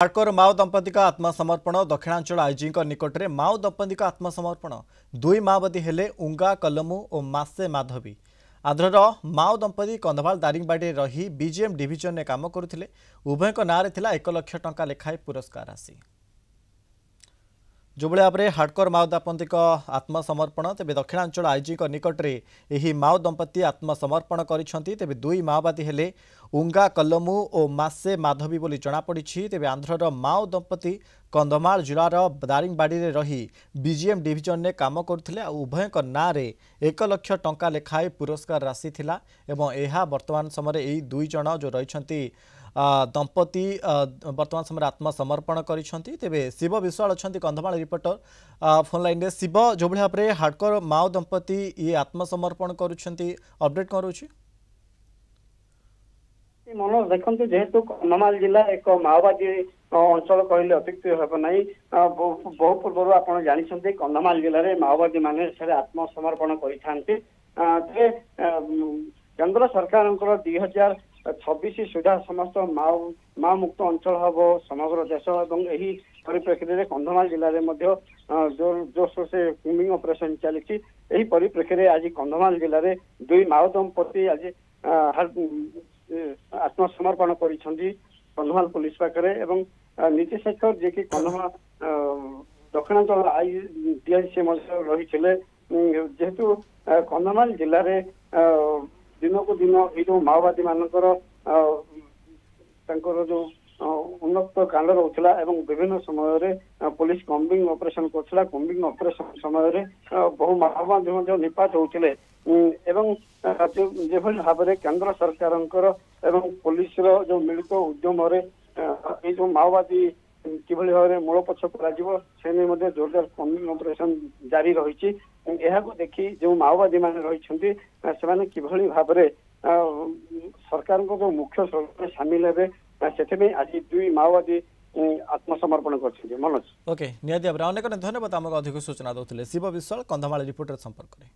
Hardcore माओ दंपति का आत्मसमर्पण दक्षिणांचल आईजी निकट में माओ दंपति का आत्मसमर्पण दुई माओवादी हेले उंगा कलमु और मासे माधवी। आंध्रर माओ दंपति कंधमाल दारिंगबाड़ी रही बीजेएम डिविजन में काम करुथिले। उभय नाँ 1 लाख टंका लेखाएं पुरस्कार राशि। जो भाव में हार्डकोर माओ दंपति आत्मसमर्पण तेज दक्षिणांचल आईजी निकट में यह माओ दंपति आत्मसमर्पण कर दुई माओवादी हेले उंगा कलमु और मासे माधवी बोली जनापड़ी। तेज आंध्रर माओ दंपति कंधमाल जिलार दारिंगबाड़ी रही बीजेएम डिविजन में काम करुथिले। उभय नाँ 1 लाख टंका लेखाएं पुरस्कार राशि थिला एवं यह वर्तमान समय यही दुई जन जो रही दंपति वर्तमान समय आत्मसमर्पण करिसेंती। तेबे शिव विश्वाल अच्छा कंधमाल रिपोर्टर फोन लाइन रे। शिव, जो भाव में हार्डकोर माओ दंपति ये आत्मसमर्पण करुछंती अपडेट करुछि। मनोज देखते जेहेतु कंधमाल जिला एक माओवादी अंचल कहले अत्युक्ति हे ना। बहु पूर्व आप जानते कंधमाल जिले में माओवादी माने आत्मसमर्पण करते। केंद्र सरकार 2026 सुधा समस्त माओ मुक्त अंचल हम समग्र देश और यही परिप्रेक्षी में कंधमाल जिले में जोरशोर से कुम्बिंग ऑपरेशन चली। परिप्रेक्षी आज कंधमाल जिले में दुई माओ दंपति आज आत्मसमर्पण करिसेंती कंधमाल पुलिस पाखे। एवं नीतीश शेखर जे कि कंधमाल दक्षिणांचल डीआईसी रही जेहेतु कंधमाल जिले में दिन को दिन ये माओवादी मानकर जो उन्नत कांड रोला एवं विभिन्न समय पुलिस कम्बिंग ऑपरेशन कर कम्बिंग ऑपरेशन समय बहु माओवादी निपात होते एवं जो भाव में केंद्र सरकार एवं पुलिस जो मिलित उद्यम ये जो माओवादी किभली भाव में मूलपोछ कर जोरदार कम्बिंग ऑपरेशन जारी रही। देखी जो माओवादी मान रही किभली भाव में सरकार जो मुख्य स्रोत सामिल हे से आज दुई माओवादी आत्मसमर्पण कर। मनोज ओके निहाती भाव में अनेक धन्यवाद आमको अधिक सूचना दौले। शिव विश्वाल कंधमाल रिपोर्टर संपर्क में।